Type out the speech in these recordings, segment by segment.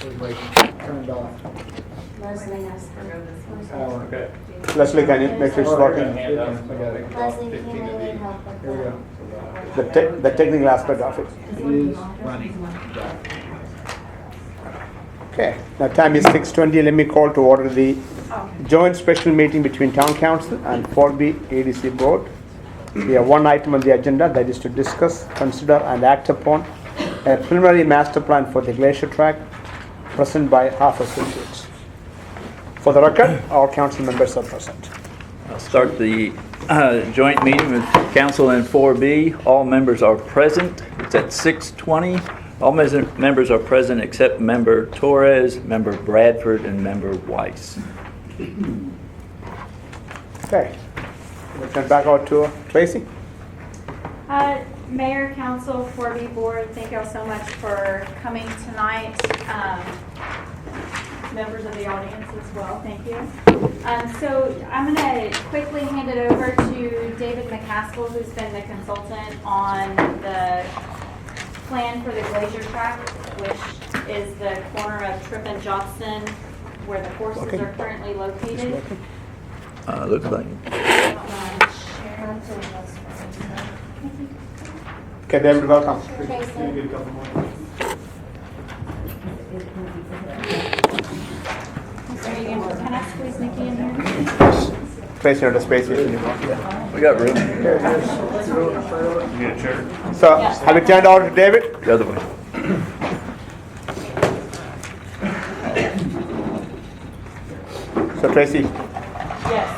Everybody turned off. Leslie has Power. Okay. Leslie, can you make sure it's working? Hand up. Leslie, can you need help with Here we go. The technical aspect of it. It is running. Okay, now time is 6:20. Let me call to order the joint special meeting between Town Council and 4B ADC Board. We have one item on the agenda, that is to discuss, consider and act upon a preliminary master plan for the glacier track presented by Half Associates. For the record, all council members are present. I'll start the joint meeting with council and 4B. All members are present. It's at 6:20. All members are present except member Torres, member Bradford, and member Weiss. Okay, we'll turn back out to Tracy. Mayor, Council, 4B Board, thank y'all so much for coming tonight. Members of the audience as well, thank you. So I'm going to quickly hand it over to David McCaskill, who's been the consultant on the plan for the glacier track, which is the corner of Tripp and Johnson, where the horses are currently located. Looks like. Okay, David, welcome. Tracy. Can I squeeze Nikki in here? Tracy, on the space if you want. We got room. So, have you turned over to David? The other way. So Tracy, Yes.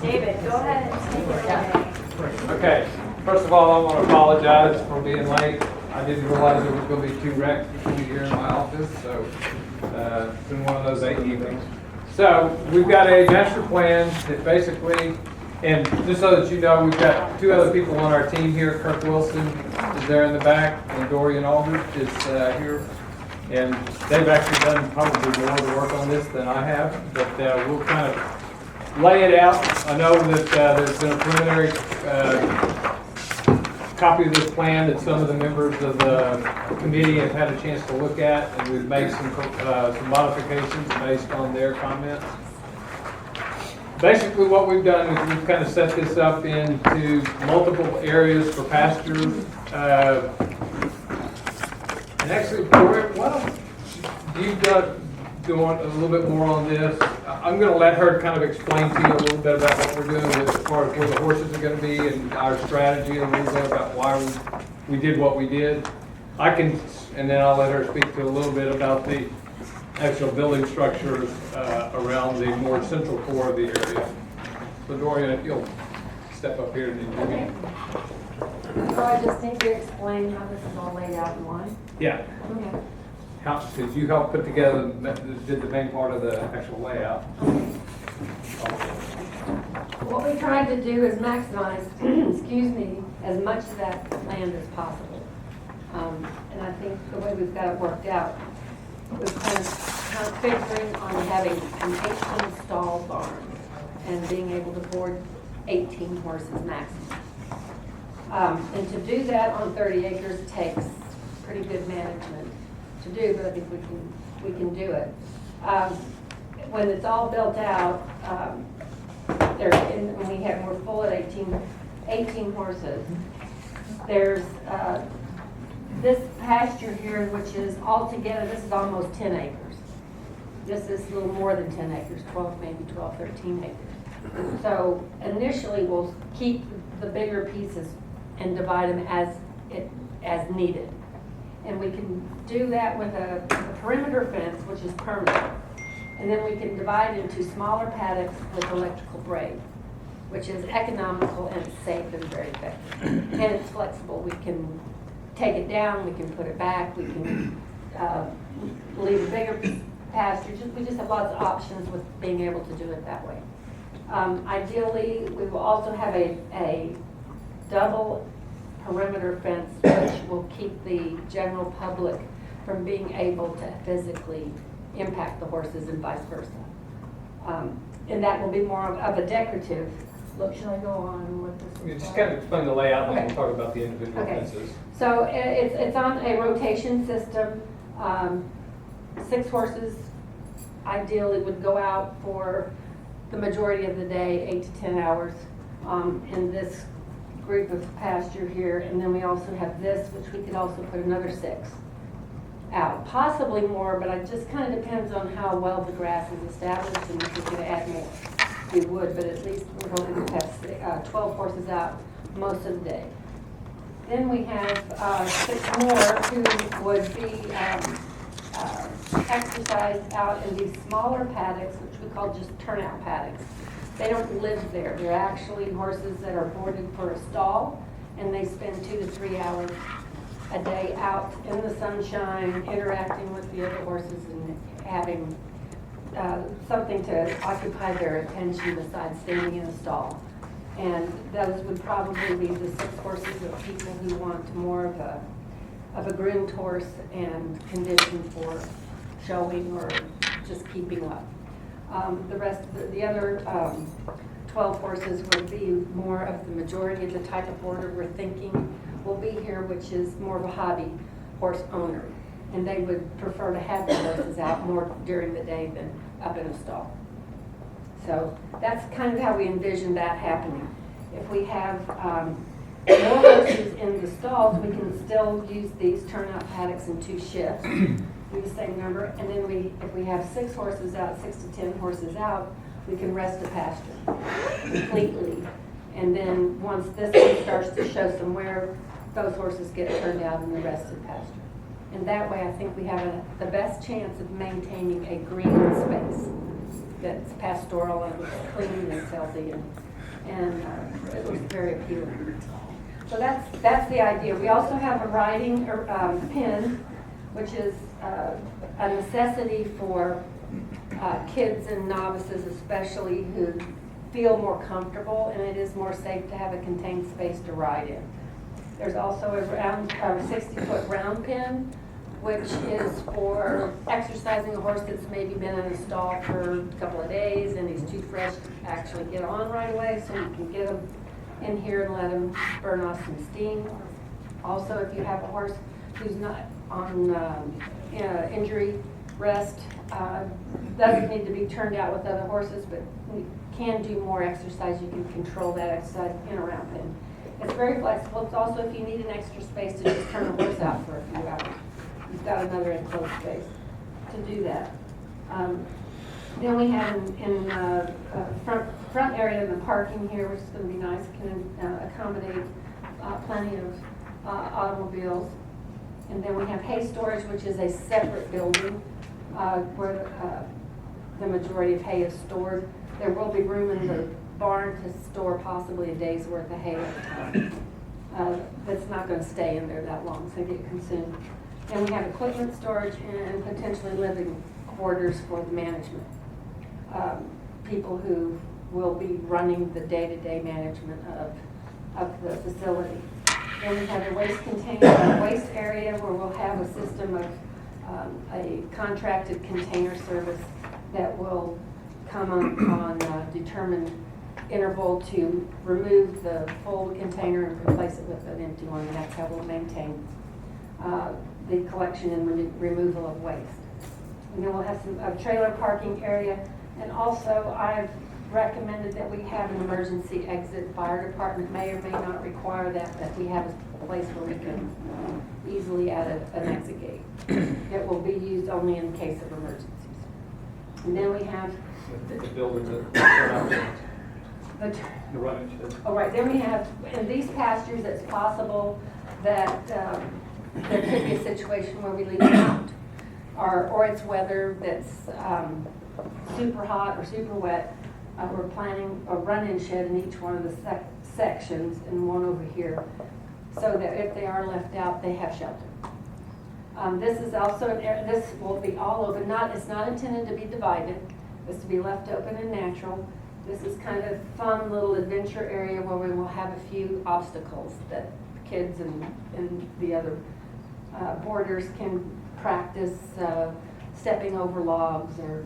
David, go ahead and take it away. Okay, first of all, I want to apologize for being late. I didn't realize there was going to be 2 wrecks between here in my office, so it's been one of those 8 evenings. So we've got a master plan that basically, and just so that you know, we've got 2 other people on our team here. Kirk Wilson is there in the back, and Dorian Aldrich is here. And they've actually done probably more of the work on this than I have, but we'll kind of lay it out. I know that there's been a preliminary copy of this plan that some of the members of the committee have had a chance to look at, and we've made some modifications based on their comments. Basically, what we've done is we've kind of set this up into multiple areas for pastures. And actually, Rick, why don't you go on a little bit more on this? I'm going to let her kind of explain to you a little bit about what we're doing with, as far as where the horses are going to be and our strategy, and a little bit about why we did what we did. And then I'll let her speak to a little bit about the actual building structures around the more central core of the area. So Dorian, if you'll step up here and give me. So I just need to explain how this is all laid out in one? Yeah. Okay. Did you help put together, did the main part of the actual layout? What we tried to do is maximize, excuse me, as much of that land as possible. And I think the way we've got it worked out, we're kind of figuring on having an 18-stall barn and being able to board 18 horses maximum. And to do that on 30 acres takes pretty good management to do, but I think we can do it. When it's all built out, we're full at 18 horses. There's this pasture here, which is altogether, this is almost 10 acres. This is a little more than 10 acres, 12, 13 acres. So initially, we'll keep the bigger pieces and divide them as needed. And we can do that with a perimeter fence, which is permanent. And then we can divide into smaller paddocks with electrical braid, which is economical and it's safe and very effective. And it's flexible. We can take it down, we can put it back, we can leave a bigger pasture. We just have lots of options with being able to do it that way. Ideally, we will also have a double perimeter fence, which will keep the general public from being able to physically impact the horses and vice versa. And that will be more of a decorative look. Should I go on with this? You just kind of explain the layout, and then we'll talk about the individual fences. So it's on a rotation system. 6 horses ideally would go out for the majority of the day, 8 to 10 hours, in this group of pasture here. And then we also have this, which we could also put another 6 out, possibly more, but it just kind of depends on how well the grass is established, and if we could add more, we would, but at least we're hoping to have 12 horses out most of the day. Then we have 6 more who would be exercised out in these smaller paddocks, which we call just turnout paddocks. They don't live there. They're actually horses that are boarded for a stall, and they spend 2 to 3 hours a day out in the sunshine, interacting with the other horses and having something to occupy their attention besides standing in a stall. And those would probably be the 6 horses of people who want more of a groomed horse and condition for showing or just keeping up. The rest, the other 12 horses would be more of the majority of the type of boarder we're thinking will be here, which is more of a hobby horse owner. And they would prefer to have the horses out more during the day than up in a stall. So that's kind of how we envision that happening. If we have more horses in the stalls, we can still use these turnout paddocks in 2 shifts, do the same number. And then if we have 6 horses out, 6 to 10 horses out, we can rest the pasture completely. And then once this one starts to show some wear, those horses get turned out in the rested pasture. And that way I think we have the best chance of maintaining a green space that's pastoral and looks clean and healthy, and it looks very appealing. So that's the idea. We also have a riding pen, which is a necessity for kids and novices especially, who feel more comfortable, and it is more safe to have a contained space to ride in. There's also a 60-foot round pen, which is for exercising a horse that's maybe been in a stall for a couple of days and he's too fresh to actually get on right away, so you can get him in here and let him burn off some steam. Also, if you have a horse who's not on injury rest, doesn't need to be turned out with other horses, but we can do more exercise. You can control that exercise in a round pen. It's very flexible. It's also if you need an extra space to just turn a horse out for a few hours. You've got another enclosed space to do that. Then we have in front area of the parking here, which is going to be nice, can accommodate plenty of automobiles. And then we have hay storage, which is a separate building where the majority of hay is stored. There will be room in the barn to store possibly a day's worth of hay at a time. That's not going to stay in there that long, so get consumed. And we have equipment storage and potentially living quarters for the management. People who will be running the day-to-day management of the facility. Then we have a waste container, waste area where we'll have a system of a contracted container service that will come on a determined interval to remove the full container and replace it with an empty one. And that's how we'll maintain the collection and removal of waste. And then we'll have a trailer parking area. And also, I've recommended that we have an emergency exit. Fire department may or may not require that, but we have a place where we can easily add an exit gate. It will be used only in case of emergencies. And then we have The buildings that turn out the the running shed. all right, then we have, in these pastures, it's possible that there could be a situation where we leave them out. Or it's weather that's super hot or super wet. We're planning a run-in shed in each one of the sections and one over here, so that if they are left out, they have shelter. This is also an area, this will be all open. It's not intended to be divided. It's to be left open and natural. This is kind of fun little adventure area where we will have a few obstacles that kids and the other boarders can practice stepping over logs or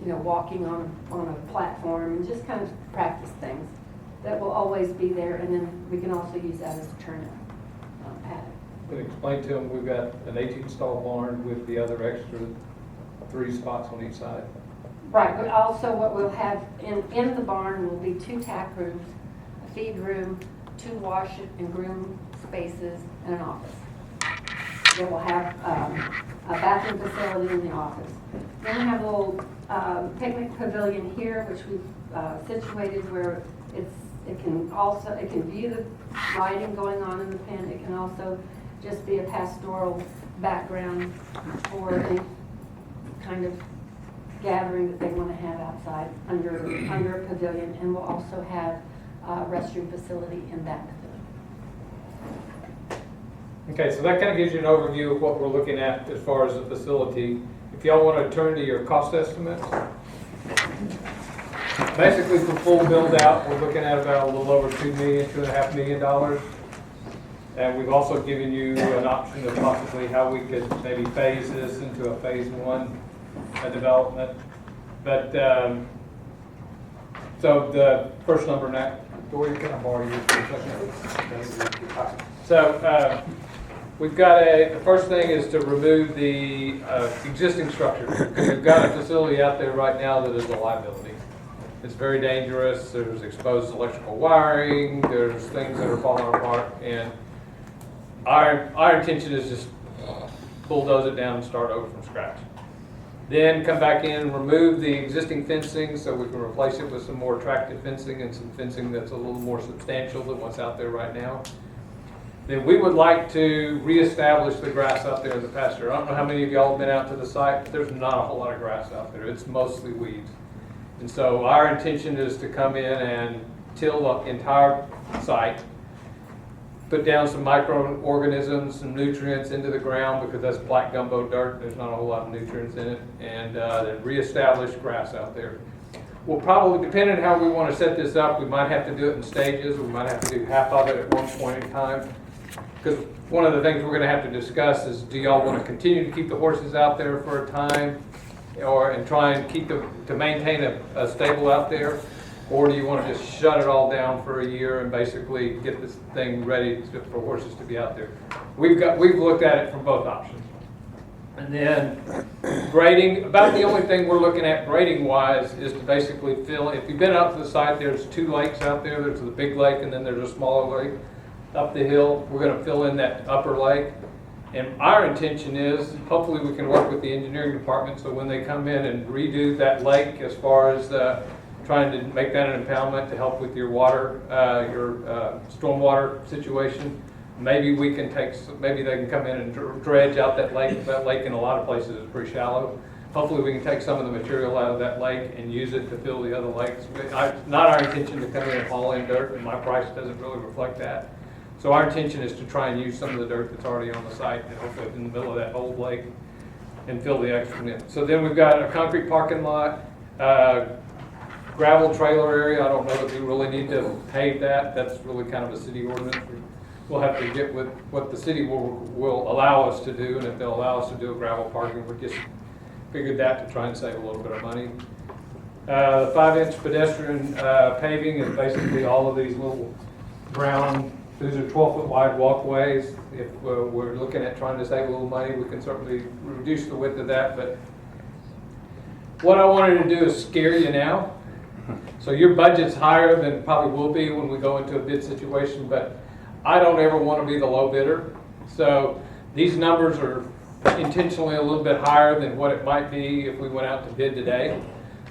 walking on a platform and just kind of practice things that will always be there. And then we can also use that as a turnout paddock. We explained to them we've got an 18 stall barn with the other extra 3 spots on each side. Right, but also what we'll have in the barn will be 2 tap rooms, a feed room, 2 wash and groom spaces, and an office. Then we'll have a bathroom facility in the office. Then we have a little picnic pavilion here, which we've situated where it can view the lighting going on in the pen. It can also just be a pastoral background for any kind of gathering that they want to have outside under a pavilion, and we'll also have a restroom facility in that pavilion. Okay, so that kind of gives you an overview of what we're looking at as far as the facility. If y'all want to turn to your cost estimates. Basically, for full build out, we're looking at about a little over $2.5 million. And we've also given you an option of possibly how we could maybe phase this into a phase 1 development. But, so the first number now, Dory, can I borrow you for a second? So, we've got the first thing is to remove the existing structure. We've got a facility out there right now that is a liability. It's very dangerous. There's exposed electrical wiring. There's things that are falling apart. And our intention is just bulldoze it down and start over from scratch. Then come back in, remove the existing fencing so we can replace it with some more attractive fencing and some fencing that's a little more substantial than what's out there right now. Then we would like to reestablish the grass out there in the pasture. I don't know how many of y'all have been out to the site, but there's not a whole lot of grass out there. It's mostly weeds. And so our intention is to come in and till the entire site, put down some microorganisms, some nutrients into the ground because that's black gumbo dirt. There's not a whole lot of nutrients in it. And then reestablish grass out there. We'll probably, depending on how we want to set this up, we might have to do it in stages. We might have to do half of it at one point in time. Because one of the things we're going to have to discuss is, do y'all want to continue to keep the horses out there for a time, and try and keep to maintain a stable out there, or do you want to just shut it all down for a year and basically get this thing ready for horses to be out there? We've looked at it from both options. And then grading, about the only thing we're looking at grading wise is to basically fill, if you've been out to the site, there's 2 lakes out there. There's the big lake and then there's a smaller lake. Up the hill, we're going to fill in that upper lake. And our intention is, hopefully we can work with the engineering department so when they come in and redo that lake as far as trying to make that an impoundment to help with your water, your stormwater situation, maybe we can maybe they can come in and dredge out that lake. That lake in a lot of places is pretty shallow. Hopefully we can take some of the material out of that lake and use it to fill the other lakes. Not our intention to come in and haul in dirt, and my price doesn't really reflect that. So our intention is to try and use some of the dirt that's already on the site and hopefully in the middle of that old lake and fill the extra in. So then we've got a concrete parking lot, gravel trailer area. I don't know if we really need to pave that. That's really kind of a city ordinance. We'll have to get with what the city will allow us to do, and if they'll allow us to do a gravel parking, we just figured that to try and save a little bit of money. The 5-inch pedestrian paving is basically all of these little brown. These are 12-foot wide walkways. If we're looking at trying to save a little money, we can certainly reduce the width of that. But what I wanted to do is scare you now. So your budget's higher than it probably will be when we go into a bid situation, but I don't ever want to be the low bidder. So these numbers are intentionally a little bit higher than what it might be if we went out to bid today.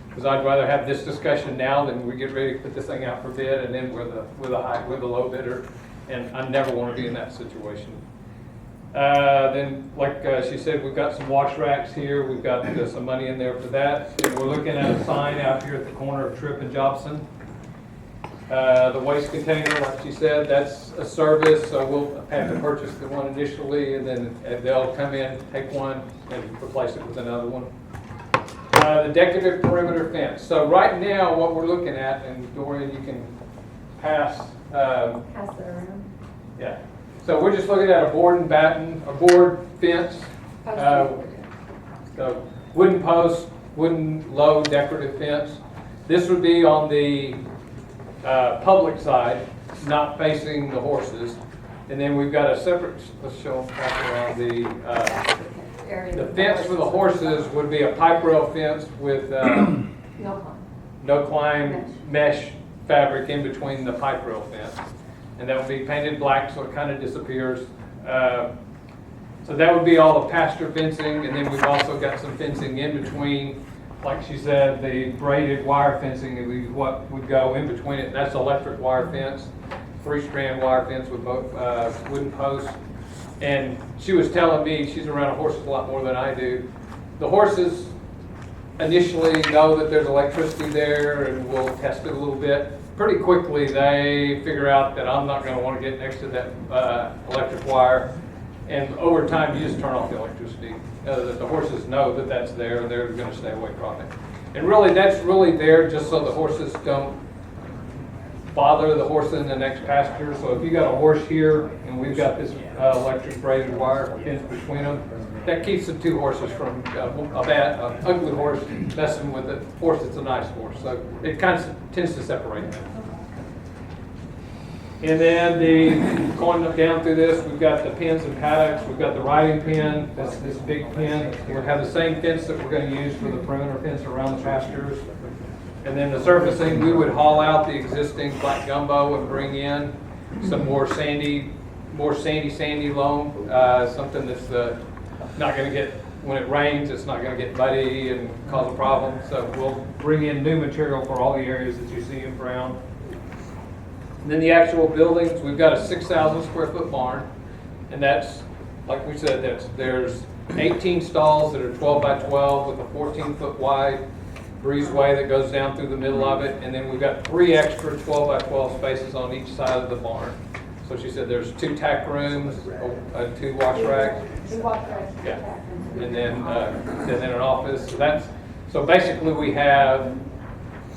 Because I'd rather have this discussion now than we get ready to put this thing out for bid and then we're the low bidder. And I never want to be in that situation. Then, like she said, we've got some wash racks here. We've got some money in there for that. And we're looking at a sign out here at the corner of Tripp and Jobson. The waste container, like she said, that's a service, so we'll have to purchase the one initially, and then they'll come in, take one, and replace it with another one. The decorative perimeter fence. So right now, what we're looking at, and Dorian, you can pass. Pass it around. Yeah. So we're just looking at a board and batten, a board fence. So wooden post, wooden low decorative fence. This would be on the public side, not facing the horses. And then we've got a separate, let's show them back around area. The fence for the horses would be a pipe rail fence with No harm. no climb mesh fabric in between the pipe rail fence. And that would be painted black so it kind of disappears. So that would be all the pasture fencing, and then we've also got some fencing in between, like she said, the braided wire fencing is what would go in between it. That's electric wire fence, 3-strand wire fence with both wooden posts. And she was telling me, she's around horses a lot more than I do. The horses initially know that there's electricity there and we'll test it a little bit. Pretty quickly they figure out that I'm not gonna wanna get next to that electric wire. And over time, you just turn off the electricity. That the horses know that that's there and they're gonna stay away from it. And really, that's really there just so the horses don't bother the horse in the next pasture. So if you got a horse here and we've got this electric braided wire fence between them, that keeps the two horses from a ugly horse messing with a horse that's a nice horse. So it kind of tends to separate them. And then going down through this, we've got the pens and paddocks. We've got the riding pen. That's this big pen. We'll have the same fence that we're going to use for the perimeter fence around the pastures. And then the surfacing, we would haul out the existing black gumbo and bring in some more sandy loam, something that's not going to get, when it rains, it's not going to get muddy and cause a problem. So we'll bring in new material for all the areas that you see in brown. And then the actual buildings, we've got a 6,000 square foot barn, and that's, like we said, there's 18 stalls that are 12 by 12 with a 14-foot wide breezeway that goes down through the middle of it, and then we've got 3 extra 12 by 12 spaces on each side of the barn. So she said there's 2 tack rooms, 2 wash racks, yeah, and then an office. So basically we have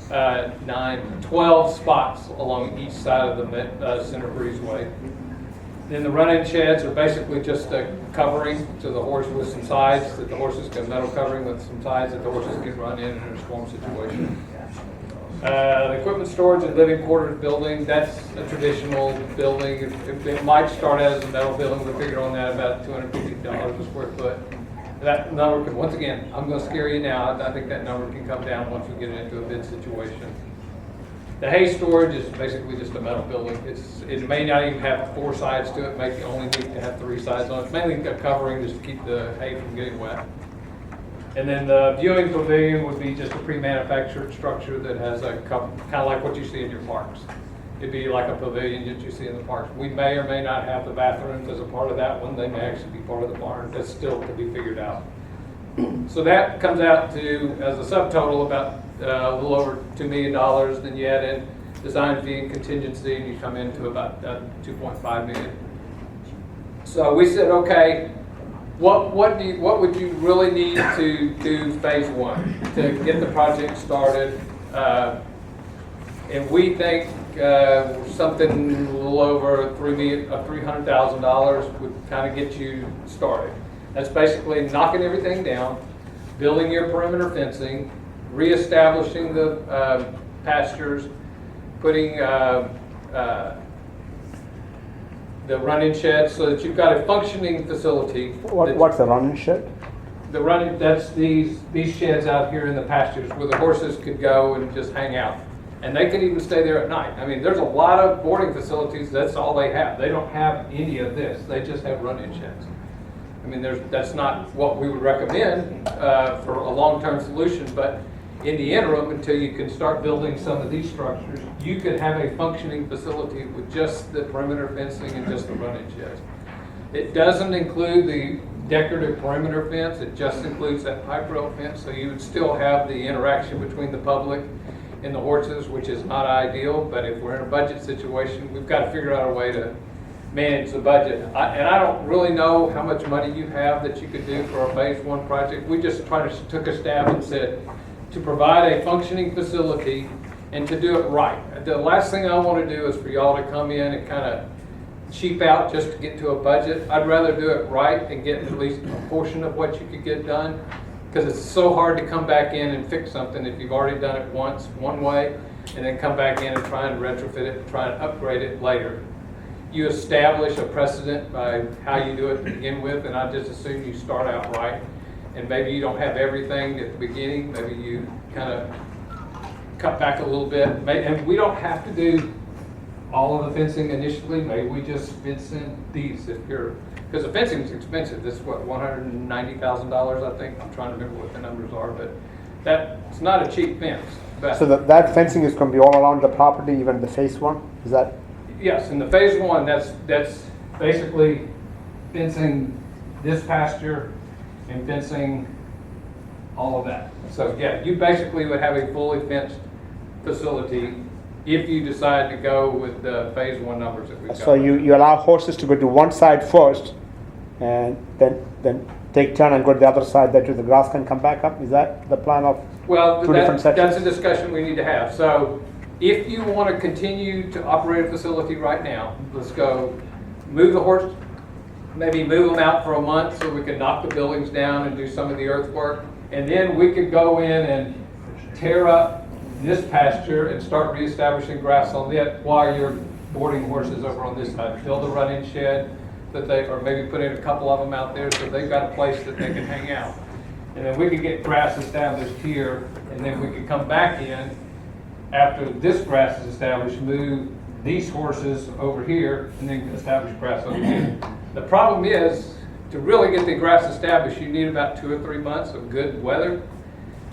12 spots along each side of the center breezeway. Then the run-in sheds are basically just a covering to the horse with some sides that the horses can, metal covering with some sides that the horses can run in a storm situation. The equipment storage and living quarters building, that's a traditional building. It might start out as a metal building. We figured on that about $250 a square foot. That number could, once again, I'm going to scare you now. I think that number can come down once we get into a bid situation. The hay storage is basically just a metal building. It may not even have 4 sides to it. It may only need to have 3 sides on it. It's mainly a covering just to keep the hay from getting wet. And then the viewing pavilion would be just a pre-manufactured structure that has a kind of like what you see in your parks. It'd be like a pavilion that you see in the parks. We may or may not have the bathrooms as a part of that one. They may actually be part of the barn. That's still to be figured out. So that comes out to, as a subtotal, about a little over $2 million. Then you add in design fee and contingency, and you come into about $2.5 million. So we said, okay, what would you really need to do phase 1 to get the project started? And we think something a little over $300,000 would kind of get you started. That's basically knocking everything down, building your perimeter fencing, reestablishing the pastures, putting the run-in shed so that you've got a functioning facility. What's a run-in shed? The run-in, that's these sheds out here in the pastures where the horses could go and just hang out. And they can even stay there at night. I mean, there's a lot of boarding facilities, that's all they have. They don't have any of this. They just have run-in sheds. I mean, that's not what we would recommend for a long-term solution, but in the interim, until you can start building some of these structures, you could have a functioning facility with just the perimeter fencing and just the run-in sheds. It doesn't include the decorative perimeter fence, it just includes that pipe rail fence, so you would still have the interaction between the public and the horses, which is not ideal, but if we're in a budget situation, we've got to figure out a way to manage the budget. And I don't really know how much money you have that you could do for a phase 1 project. We just took a stab and said, to provide a functioning facility and to do it right. The last thing I want to do is for y'all to come in and kind of cheap out just to get to a budget. I'd rather do it right and get at least a portion of what you could get done, because it's so hard to come back in and fix something if you've already done it once one way and then come back in and try and retrofit it and try and upgrade it later. You establish a precedent by how you do it to begin with, and I just assume you start out right. and maybe you don't have everything at the beginning, maybe you kind of cut back a little bit. And we don't have to do all of the fencing initially, maybe we just fence in these if you're, because the fencing is expensive. This is what, $190,000, I think. I'm trying to remember what the numbers are, but that's not a cheap fence. But So that fencing is going to be all around the property, even the phase one? Is that? yes, in the phase one, that's basically fencing this pasture and fencing all of that. So yeah, you basically would have a fully fenced facility if you decide to go with the phase one numbers that we've got. So you allow horses to go to one side first and then take turn and go to the other side, that the grass can come back up? Is that the plan of Well, two different that's sections? a discussion we need to have. So if you want to continue to operate a facility right now, let's go move the horse, maybe move them out for a month so we can knock the buildings down and do some of the earthwork. And then we could go in and tear up this pasture and start reestablishing grass on it while you're boarding horses over on this side. Build a running shed that they, or maybe put in a couple of them out there so they've got a place that they can hang out. And then we could get grass established here, and then we could come back in after this grass is established, move these horses over here, and then establish grass over here. The problem is, to really get the grass established, you need about 2 or 3 months of good weather.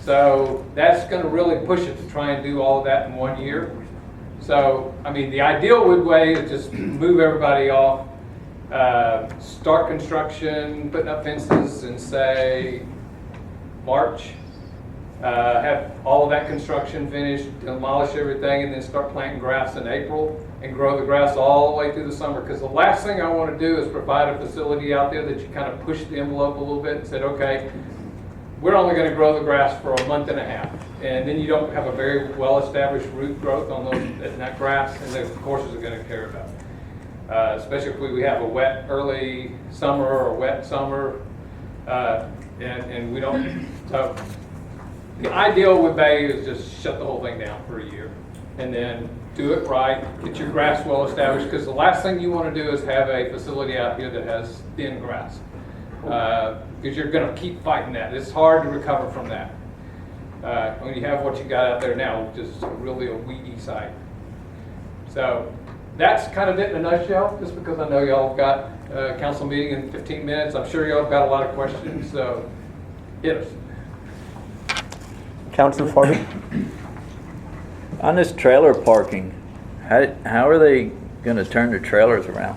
So that's going to really push it to try and do all of that in 1 year. So, I mean, the ideal way is just move everybody off, start construction, putting up fences in, say, March, have all of that construction finished, demolish everything, and then start planting grass in April and grow the grass all the way through the summer. Because the last thing I want to do is provide a facility out there that you kind of push the envelope a little bit and said, okay, we're only going to grow the grass for a month and a half. And then you don't have a very well-established root growth on that grass, and the horses are going to care about it. Especially if we have a wet early summer or a wet summer, and we don't. So the ideal with Bay is just shut the whole thing down for a year, and then do it right, get your grass well established, because the last thing you want to do is have a facility out here that has thin grass. Because you're going to keep fighting that. It's hard to recover from that. When you have what you got out there now, which is really a weedy site. So that's kind of it in a nutshell, just because I know y'all have got a council meeting in 15 minutes. I'm sure y'all have got a lot of questions, so hit us. Council Farley? On this trailer parking, how are they going to turn the trailers around?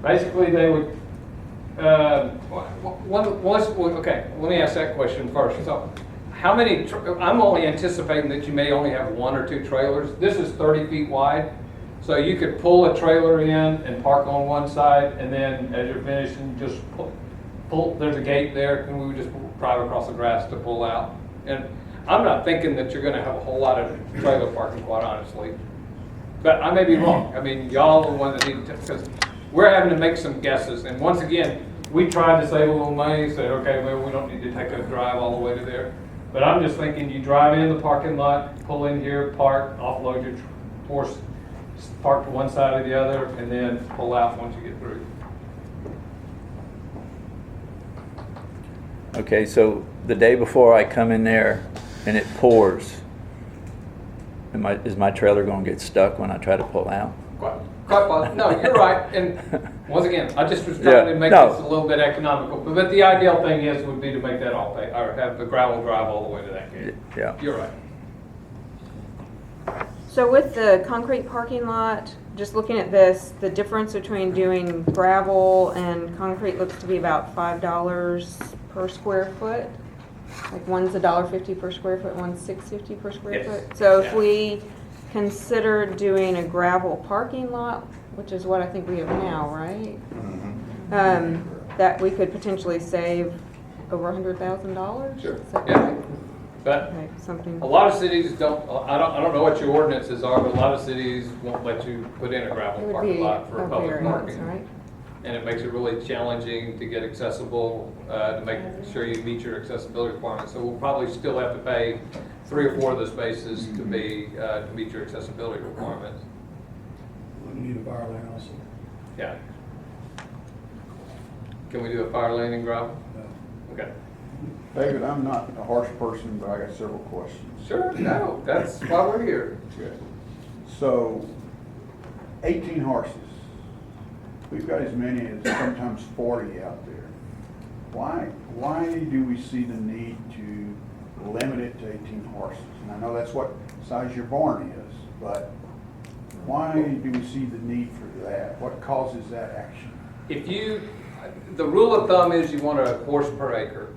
Basically, they would, okay, let me ask that question first. So how many, I'm only anticipating that you may only have 1 or 2 trailers. This is 30 feet wide, so you could pull a trailer in and park on one side, and then as you're finishing, just pull, there's a gate there, and we would just drive across the grass to pull out. And I'm not thinking that you're gonna have a whole lot of trailer parking, quite honestly. But I may be wrong. I mean, y'all are the one that need to, because we're having to make some guesses. And once again, we tried to save a little money, said, okay, well, we don't need to take a drive all the way to there. But I'm just thinking you drive in the parking lot, pull in here, park, offload your horse, park to one side or the other, and then pull out once you get through. Okay, so the day before I come in there and it pours, is my trailer going to get stuck when I try to pull out? No, you're right. And once again, I just was trying to make this a little bit economical. But the ideal thing would be to make that all pay, or have the gravel drive all the way to that gate. Yeah. You're right. So with the concrete parking lot, just looking at this, the difference between doing gravel and concrete looks to be about $5 per square foot. Like one's $1.50 per square foot, one's $6.50 per square Yes. foot. So if Yeah. we consider doing a gravel parking lot, which is what I think we have now, right? That we could potentially save over $100,000? Sure. Is that Yeah. right? But Okay, something. a lot of cities don't. I don't know what your ordinances are, but a lot of cities won't let you put in a It gravel would parking be lot for a public variance, parking. right? And it makes it really challenging to get accessible, to make sure you meet your accessibility requirements. So we'll probably still have to pay 3 or 4 of the spaces to be, to meet your accessibility requirements. We need a fire lane also. Yeah. Can we do a fire lane and gravel? Okay. David, I'm not a harsh person, but I got several questions. Sure, no, that's why we're here. Okay. So, 18 horses. We've got as many as sometimes 40 out there. Why do we see the need to limit it to 18 horses? And I know that's what size your barn is, but why do we see the need for that? What causes that action? The rule of thumb is you want a horse per acre.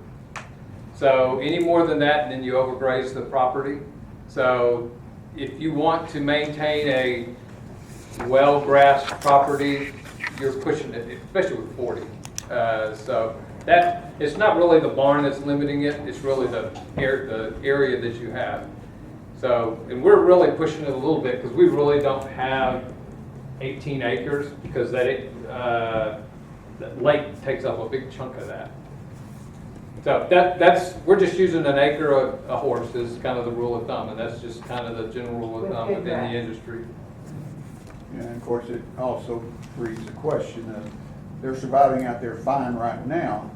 So any more than that, then you overgraze the property. So if you want to maintain a well-grassed property, you're pushing it, especially with 40. So that, it's not really the barn that's limiting it, it's really the area that you have. So, and we're really pushing it a little bit because we really don't have 18 acres because that lake takes up a big chunk of that. So we're just using an acre of a horse is kind of the rule of thumb, and that's just kind of the general rule of thumb within the industry. And of course, it also breeds the question of, they're surviving out there fine right now,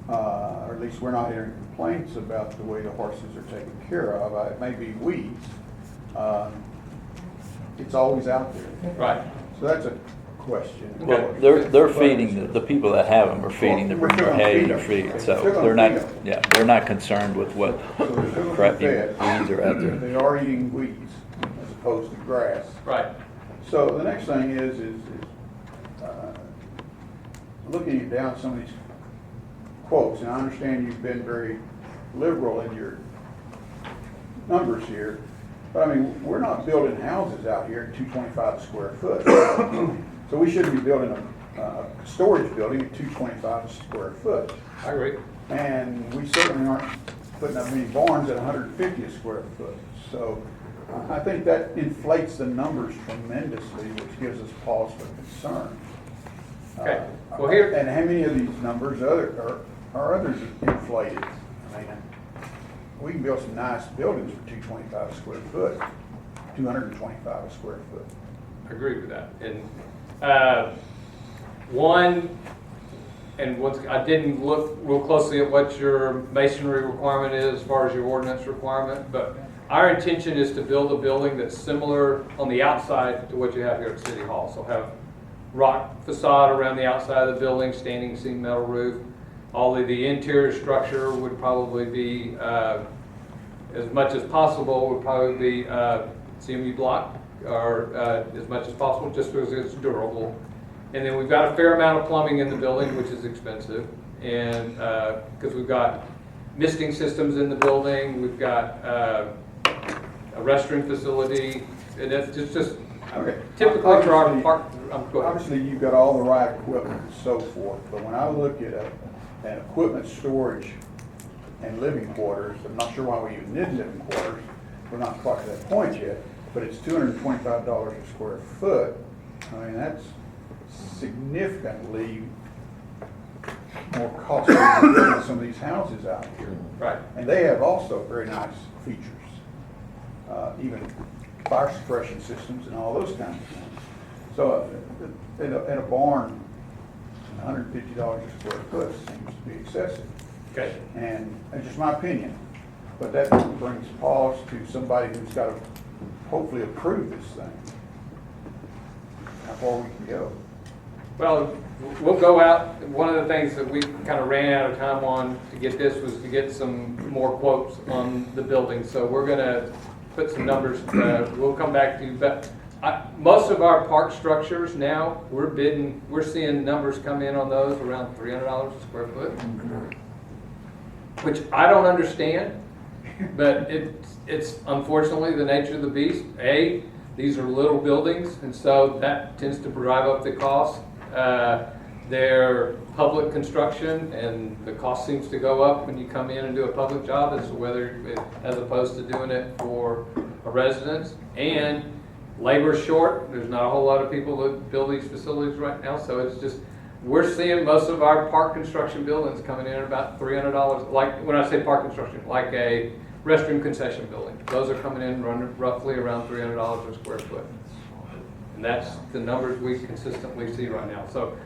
or at least we're not hearing complaints about the way the horses are taken care of. It may be weeds. It's always out there. Right. So that's a question. Well, they're feeding, the people that have them are feeding to bring their hay to feed, so they're not concerned with what crappy weeds are out there. They are eating weeds as opposed to grass. Right. So the next thing is looking down some of these quotes, and I understand you've been very liberal in your numbers here, but I mean, we're not building houses out here at 225 square foot. So we shouldn't be building a storage building at 225 square foot. I agree. And we certainly aren't putting up many barns at 150 a square foot. So I think that inflates the numbers tremendously, which gives us pause for concern. Okay. Well, here. And how many of these numbers are others inflated? I mean, we can build some nice buildings for 225 square foot, 225 a square foot. I agree with that. And I didn't look real closely at what your masonry requirement is as far as your ordinance requirement, but our intention is to build a building that's similar on the outside to what you have here at City Hall. So have rock facade around the outside of the building, standing seam metal roof. All of the interior structure would probably be, as much as possible, would probably be CMU block, or as much as possible, just because it's durable. And then we've got a fair amount of plumbing in the building, which is expensive, and because we've got misting systems in the building, we've got a restroom facility, and that's just Okay. typically for our park. Go ahead. Obviously, you've got all the right equipment and so forth, but when I look at an equipment storage and living quarters, I'm not sure why we even need living quarters. We're not quite to that point yet, but it's $225 a square foot. I mean, that's significantly more costly than building some of these houses out here. Right. And they have also very nice features, even fire suppression systems and all those kinds of things. So in a barn, $150 a square foot seems to be excessive. Okay. And it's just my opinion, but that brings pause to somebody who's got to hopefully approve this thing. How far we can go. Well, we'll go out. One of the things that we kind of ran out of time on to get this was to get some more quotes on the building. So we're going to put some numbers. We'll come back to you. But most of our park structures now, we're seeing numbers come in on those around $300 a square foot, which I don't understand. But it's unfortunately the nature of the beast. These are little buildings, and so that tends to drive up the cost. They're public construction, and the cost seems to go up when you come in and do a public job as opposed to doing it for a residence. And labor's short. There's not a whole lot of people that build these facilities right now, so it's just, we're seeing most of our park construction buildings coming in at about $300. Like when I say park construction, like a restroom concession building. Those are coming in roughly around $300 a square foot. And that's the numbers we consistently see right now. So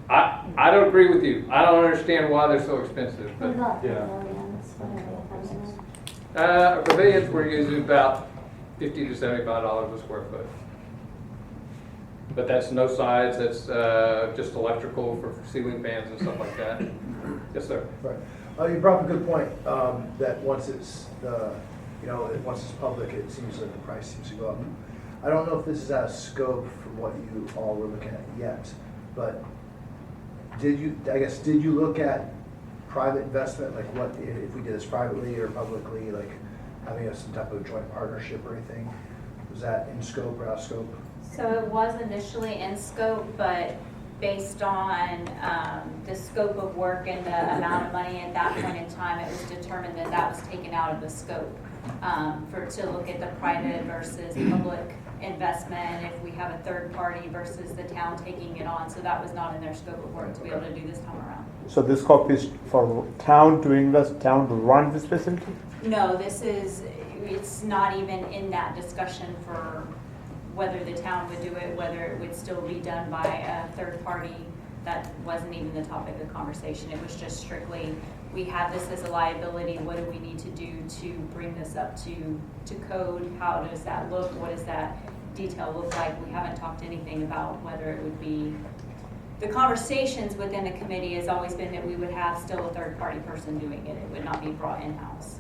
I don't agree with you. I don't understand why they're so expensive, What but, about yeah. pavilions? What are they coming in? Pavilions, we're usually about $50 to $75 a square foot. But that's no sides, that's just electrical for ceiling fans and stuff like that. Yes, sir. Right. You brought up a good point, that once it's, once it's public, it seems like the price seems to go up. I don't know if this is out of scope from what you all were looking at yet, but did you look at private investment, like what, if we did this privately or publicly, like having some type of joint partnership or anything? Was that in scope or out of scope? So it was initially in scope, but based on the scope of work and the amount of money at that point in time, it was determined that that was taken out of the scope to look at the private versus public investment, if we have a third party versus the town taking it on. So that was not in their scope of work to be able to do this time around. So this scope is for town to invest, town to run this facility? No, it's not even in that discussion for whether the town would do it, whether it would still be done by a third party. That wasn't even the topic of conversation. It was just strictly, we have this as a liability, what do we need to do to bring this up to code? How does that look? What does that detail look like? We haven't talked anything about whether it would be, the conversations within the committee has always been that we would have still a third party person doing it. It would not be brought in-house.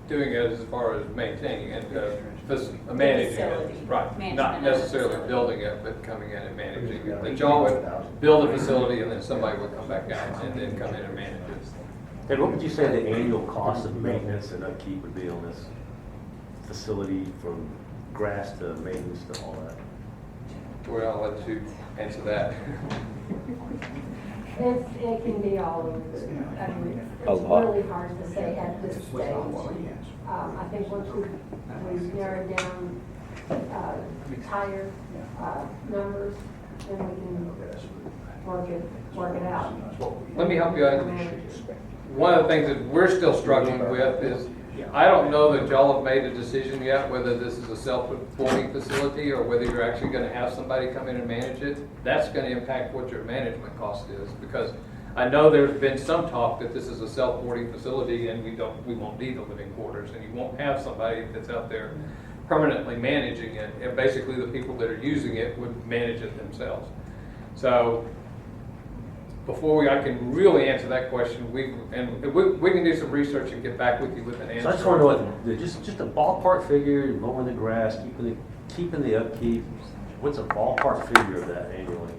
Doing it as far as maintaining it, managing facility. it, right? Management Not of the necessarily facility. building it, but coming in and managing it. That y'all would build a facility and then somebody would come back out and then come in and manage it. And what would you say the annual cost of maintenance and upkeep would be on this facility, from grass to maintenance to all that? Well, I'll let you answer that. It can be all over. I mean, A it's lot. really hard to say at this stage. I think once we've narrowed down, tire, numbers, then we can work it out. Let me help you out. One of the things that we're still struggling with is, I don't know that y'all have made a decision yet whether this is a self-performing facility or whether you're actually gonna have somebody come in and manage it. That's gonna impact what your management cost is, because I know there's been some talk that this is a self-boarding facility and we won't need the living quarters, and you won't have somebody that's out there permanently managing it, and basically the people that are using it would manage it themselves. So before I can really answer that question, we can do some research and get back with you with an answer. So I just want to know what, just a ballpark figure, mowing the grass, keeping the upkeep. What's a ballpark figure of that annually?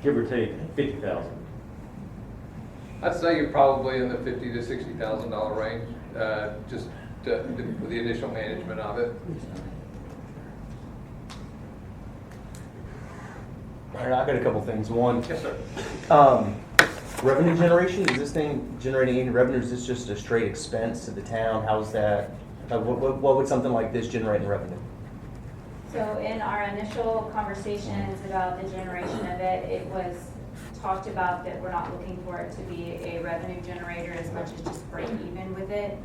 Give or take 50,000. I'd say you're probably in the $50,000 to $60,000 range, just for the initial management of it. All right, I got a couple things. One, Yes, sir. revenue generation. Is this thing generating any revenue? Is this just a straight expense to the town? How's that? What would something like this generate in revenue? So in our initial conversations about the generation of it, it was talked about that we're not looking for it to be a revenue generator as much as just break even with it.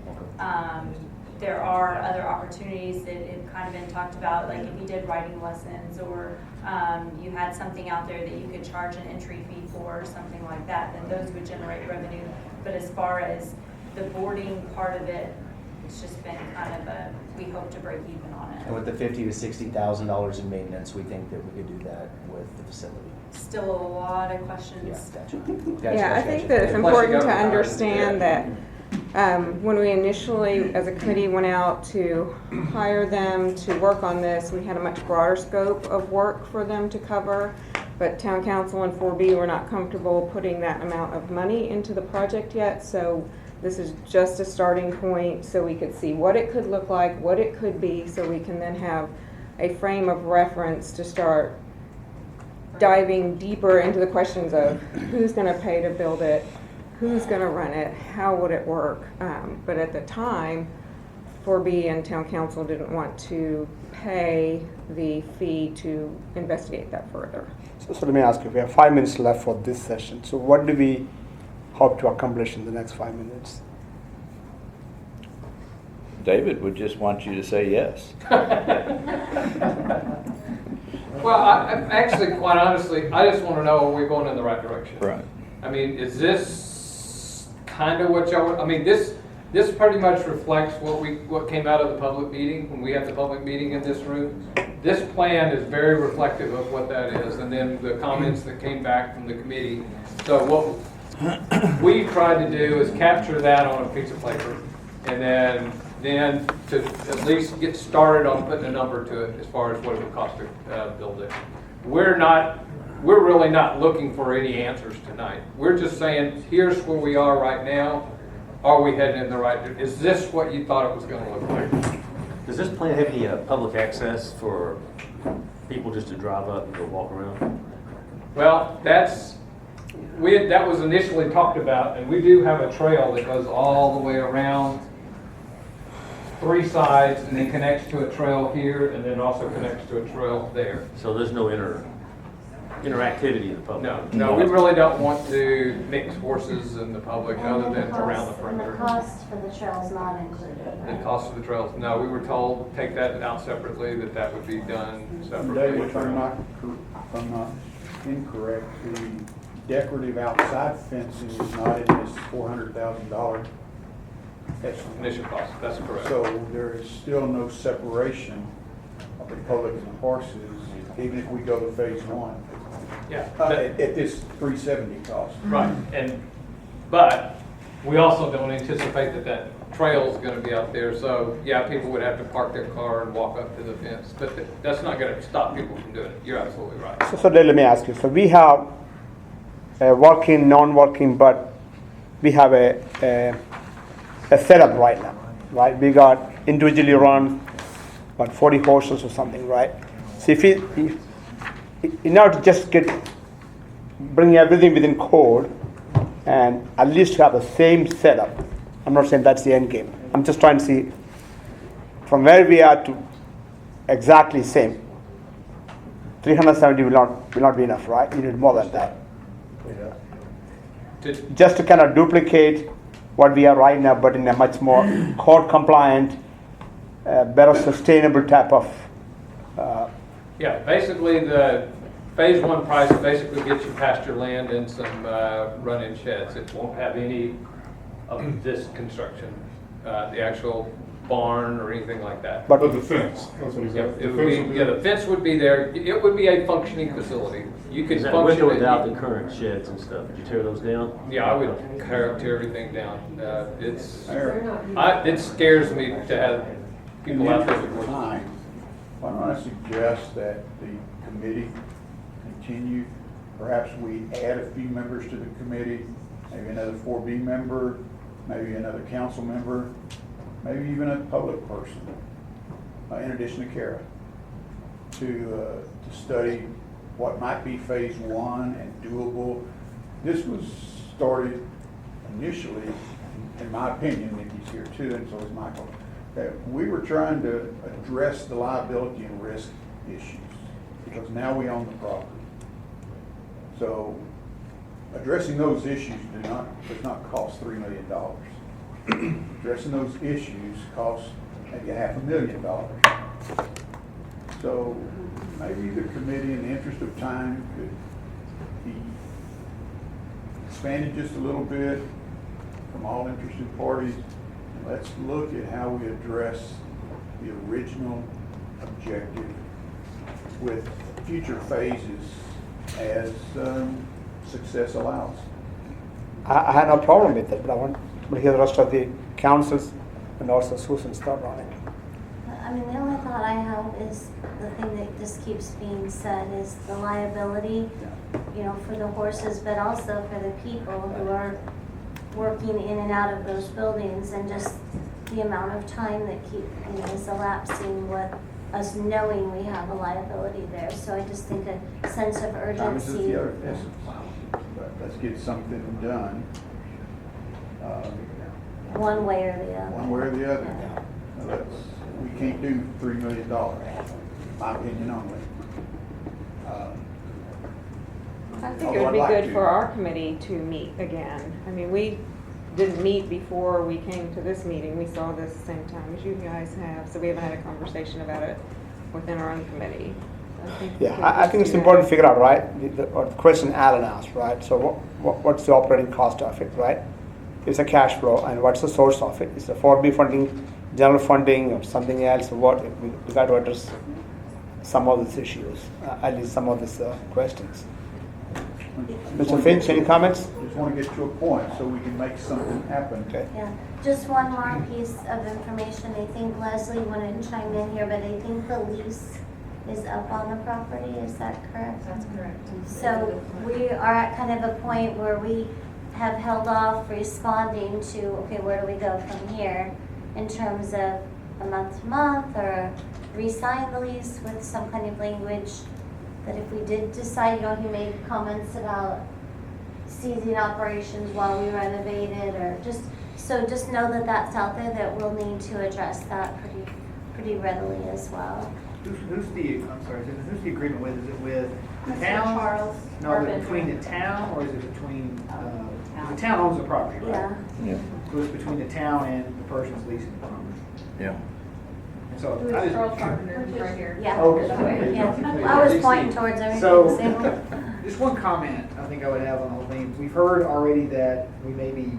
There are other opportunities that have kind of been talked about, like if you did writing lessons or you had something out there that you could charge an entry fee for or something like that, then those would generate revenue. But as far as the boarding part of it, it's just been kind of we hope to break even on it. And with the $50,000 to $60,000 in maintenance, we think that we could do that with the facility. Still a lot of questions. Gotcha. Yeah, I think that it's And plus you important to gotta hire understand them. that when we initially, as a committee, went out to hire them to work on this, we had a much broader scope of work for them to cover. But Town Council and 4B were not comfortable putting that amount of money into the project yet. So this is just a starting point so we could see what it could look like, what it could be, so we can then have a frame of reference to start diving deeper into the questions of who's going to pay to build it, who's going to run it, how would it work. But at the time, 4B and Town Council didn't want to pay the fee to investigate that further. So let me ask you, we have 5 minutes left for this session. So what do we hope to accomplish in the next 5 minutes? David would just want you to say yes. Well, I actually, quite honestly, I just want to know, are we going in the right direction? Right. I mean, is this kind of what y'all, I mean, this pretty much reflects what came out of the public meeting, when we had the public meeting in this room. This plan is very reflective of what that is, and then the comments that came back from the committee. So what we tried to do is capture that on a piece of paper, and then to at least get started on putting a number to it as far as what it would cost to build it. We're really not looking for any answers tonight. We're just saying, here's where we are right now. Are we heading in the right direction? Is this what you thought it was going to look like? Does this plan have any public access for people just to drive up and go walk around? Well, that was initially talked about, and we do have a trail that goes all the way around 3 sides and then connects to a trail here and then also connects to a trail there. So there's no interactivity in the public? No, we really don't want to mix horses and the public other than around the perimeter. And the cost for the trail is not included, The right? cost of the trails, no, we were told, take that out separately, that would be done separately. David, if I'm not incorrect, the decorative outside fencing is not in this $400,000 estimate. Initial cost, that's correct. So there is still no separation of the public and the horses, even if we go to phase 1. Yeah. At this 370 cost. Right, but we also don't anticipate that trail's gonna be out there, so, yeah, people would have to park their car and walk up to the fence, but that's not gonna stop people from doing it. You're absolutely right. So Dale, let me ask you. So we have a working, non-working, but we have a setup right now, right? We got individually run, 40 horses or something, right? So if in order to just bring everything within code and at least have the same setup, I'm not saying that's the end game. I'm just trying to see from where we are to exactly same. 370 will not be enough, right? You need more than that. Just to kind of duplicate what we are right now, but in a much more code compliant, better sustainable type of. Yeah, basically the phase 1 price basically gets you pasture land and some run-in sheds. It won't have any of this construction, the actual barn or anything like that. But the fence, that's what he's Yeah, got. it would be, yeah, the fence would be there. It would be a functioning facility. You could Is that function with or it. without the current sheds and stuff? Did you tear those down? Yeah, I would tear everything down. They're not- It scares me to have In people the out there interest with of horses. time, why don't I suggest that the committee continue, perhaps we add a few members to the committee, maybe another 4B member, maybe another council member, maybe even a public person, in addition to Kara, to study what might be phase 1 and doable. This was started initially, in my opinion, Nikki's here too, and so is Michael, that we were trying to address the liability and risk issues, because now we own the property. So addressing those issues does not cost $3 million. Addressing those issues costs maybe $500,000. So maybe the committee, in the interest of time, could be expanded just a little bit from all interested parties. Let's look at how we address the original objective with future phases as success allows. I had no problem with it, but I want to hear the rest of the councils and also Susan's thought on it. I mean, the only thought I have is the thing that just keeps being said is the liability, you know, for the horses, but also for the people who are working in and out of those buildings, and just the amount of time that is elapsing with us knowing we have a liability there. So I just think a sense of Time is urgency. the other essence. But let's get something done. One way or the other. One way or the other. Yeah. We can't do $3 million, my opinion only. I think it Although would be I'd like good to. for our committee to meet again. I mean, we didn't meet before we came to this meeting. We saw this the same time as you guys have, so we haven't had a conversation about it within our own committee. Yeah, I think it's important to figure out, right, or the question Alan asked, right? So what's the operating cost of it, right? It's a cash flow, and what's the source of it? Is it 4B funding, general funding, or something else? What we got to address some of these issues, at least some of these questions. Mr. Finch, any comments? Just want to get to a point so we can make something happen. Okay. Yeah, just one more piece of information. I think Leslie wanted to chime in here, but I think the lease is up on the property. Is that correct? That's correct. So we are at kind of a point where we have held off responding to, okay, where do we go from here in terms of a month to month or re-sign the lease with some kind of language that if we did decide, he made comments about ceasing operations while we renovated or just know that that's out there, that we'll need to address that pretty readily as well. Who's the, I'm sorry, who's the agreement with? Is it with the Mr. town? Charles No, is it Urban. between the town or is it between, the town owns the property, right? Yeah. Yeah. So it's between the town and the person's leasing the property. Yeah. And so Who I is just- Charles Carpenter, who's right here. Yeah. Okay. Yeah. I was pointing towards everything. So, Same. just one comment I think I would have on the whole thing. We've heard already that we may be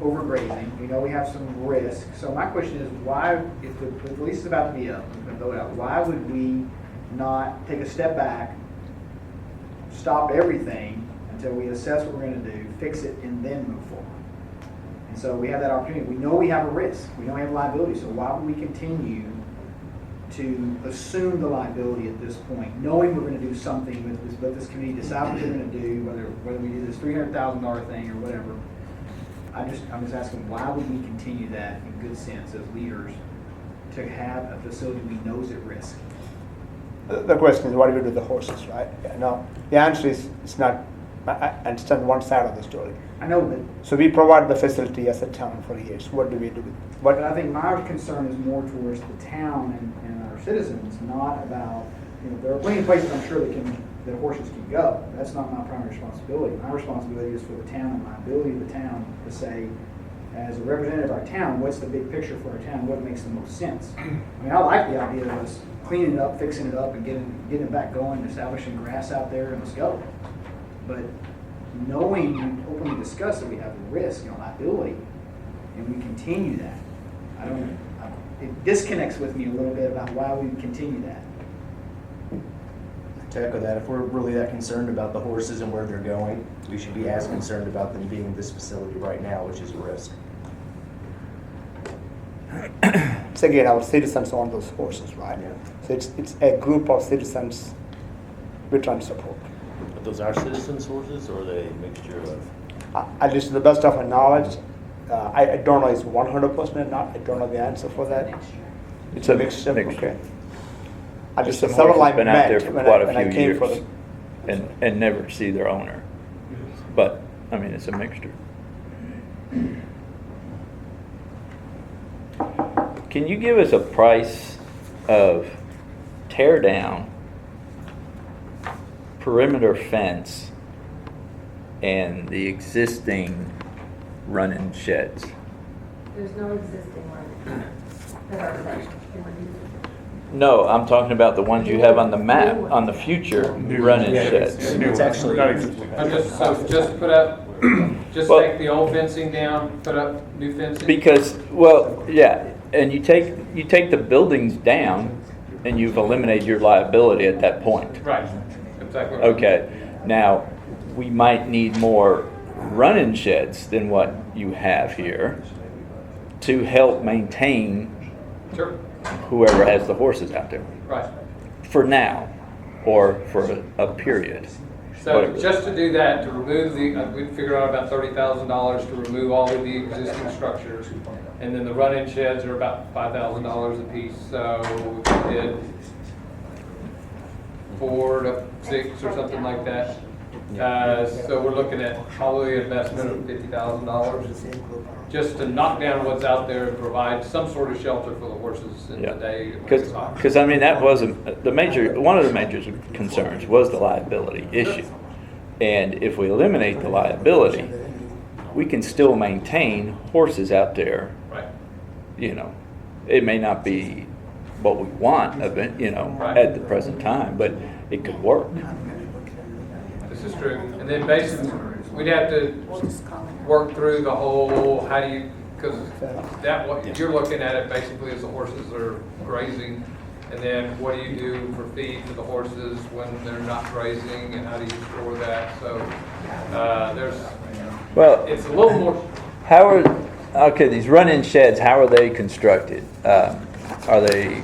overgrazing. We know we have some risk. So my question is, why, if the lease is about to be up, I'm going to throw it out, why would we not take a step back, stop everything until we assess what we're going to do, fix it, and then move forward? And so we have that opportunity. We know we have a risk. We know we have liability. So why would we continue to assume the liability at this point, knowing we're going to do something with this, let this committee decide what they're going to do, whether we do this $300,000 thing or whatever. I'm just asking, why would we continue that in good sense as leaders to have a facility we know is at risk? The question is, what do we do with the horses, right? No, the answer is, it's not, I understand one side of the story. I know that, So we provide the facility as a town for years. What do we do with it? but I think my concern is more towards the town and our citizens, not about, there are plenty of places I'm sure that horses can go. That's not my primary responsibility. My responsibility is for the town and my ability of the town to say, as a representative of our town, what's the big picture for our town? What makes the most sense? I mean, I like the idea of us cleaning it up, fixing it up, and getting it back going, establishing grass out there, and let's go. But knowing, we openly discuss that we have a risk and a liability, and we continue that, it disconnects with me a little bit about why we continue that. To echo that, if we're really that concerned about the horses and where they're going, we should be as concerned about them being in this facility right now, which is a risk. It's again, our citizens own those horses, right? Yeah. So it's a group of citizens we're trying to support. Are those our citizens' horses, or are they a mixture of? At least to the best of my knowledge, I don't know it's 100% or not. I don't know the answer for that. It's a mixture. mixture. Okay. I just Some several horses I been out there for met quite when a I few came for years the. and never see their owner. But, I mean, it's a mixture. Can you give us a price of tear down, perimeter fence, and the existing running sheds? There's no existing one that are there. No, I'm talking about the ones you have on the map, on the future running sheds. It's actually, Just put up, just Well- take the old fencing down, put up new fencing? Because, well, yeah, and you take the buildings down and you've eliminated your liability at that point. Right, exactly. Okay, now, we might need more running sheds than what you have here to help maintain Sure, whoever has the horses out there, right. for now, or for a period. So Whatever. just to do that, to remove we'd figure out about $30,000 to remove all of the existing structures. And then the run-in sheds are about $5,000 a piece, so we did 4 to 6 or something like that. So we're looking at probably an investment of $50,000 just to knock down what's out there and provide some sort of shelter for the horses in the day. when it's hot. Because I mean, that wasn't, one of the major concerns was the liability issue. And if we eliminate the liability, we can still maintain horses out there. Right. It may not be what we want of it, you know, Right. at the present time, but it could work. This is true. And then basically, we'd have to work through the whole, how do you, because that, what you're looking at it basically as the horses are grazing. And then what do you do for feed to the horses when they're not grazing, and how do you store that? So, Well, it's a little more, how are, okay, these run-in sheds, how are they constructed? Are they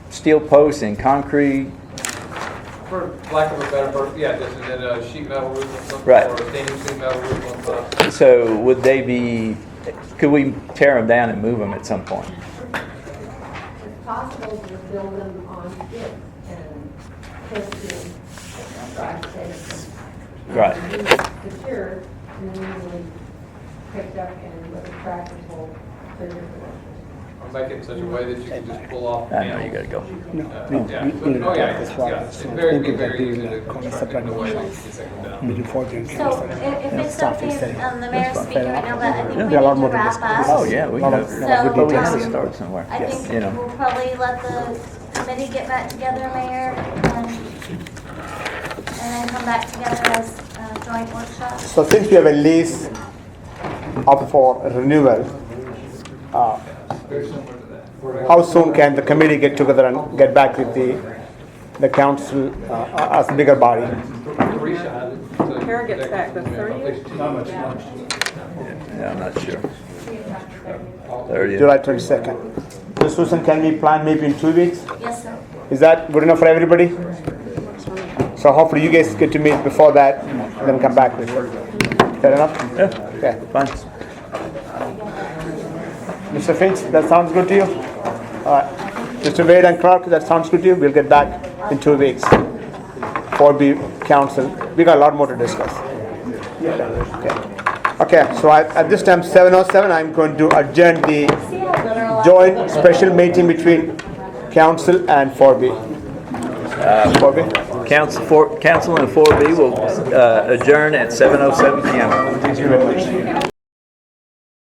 steel posts and concrete? for lack of a better word, yeah, this is in a sheet metal roof or something, Right. or a stainless steel metal roof on top. So would they be, could we tear them down and move them at some point? It's possible to build them on skids and test them, drive stakes. Right. Secured and then easily picked up and with the tractors will clear your horses. Or make it in such a way that you can just pull off. I know you gotta go. Yeah. Oh, yeah, yeah. It's very easy to construct in the way that you can take them down. So if it's okay, the mayor's speaking right now, but I think we need There are a lot to more to wrap discuss. Oh, up. yeah, we Lot have, of- So, but we have to um, start somewhere. I think You know. we'll probably let the committee get back together, Mayor, and then come back together as a joint workshop. So since we have a lease up for renewal, Very similar to that. how soon can the committee get together and get back with the council as a bigger body? Kara gets back the 30th? Yeah, I'm not sure. 30th. July 22nd. So Susan, can we plan maybe in 2 weeks? Yes, sir. Is that good enough for everybody? So hopefully you guys get to meet before that, then come back with it. Fair enough? Yeah, Okay. fine. Mr. Finch, that sounds good to you? All right. Mr. Wade and Clark, that sounds good to you? We'll get back in 2 weeks. 4B Council. We got a lot more to discuss. Okay, so at this time, 7:07, I'm going to adjourn the joint special meeting between council and 4B. 4B? Council and 4B will adjourn at 7:07 PM. Thank you very much.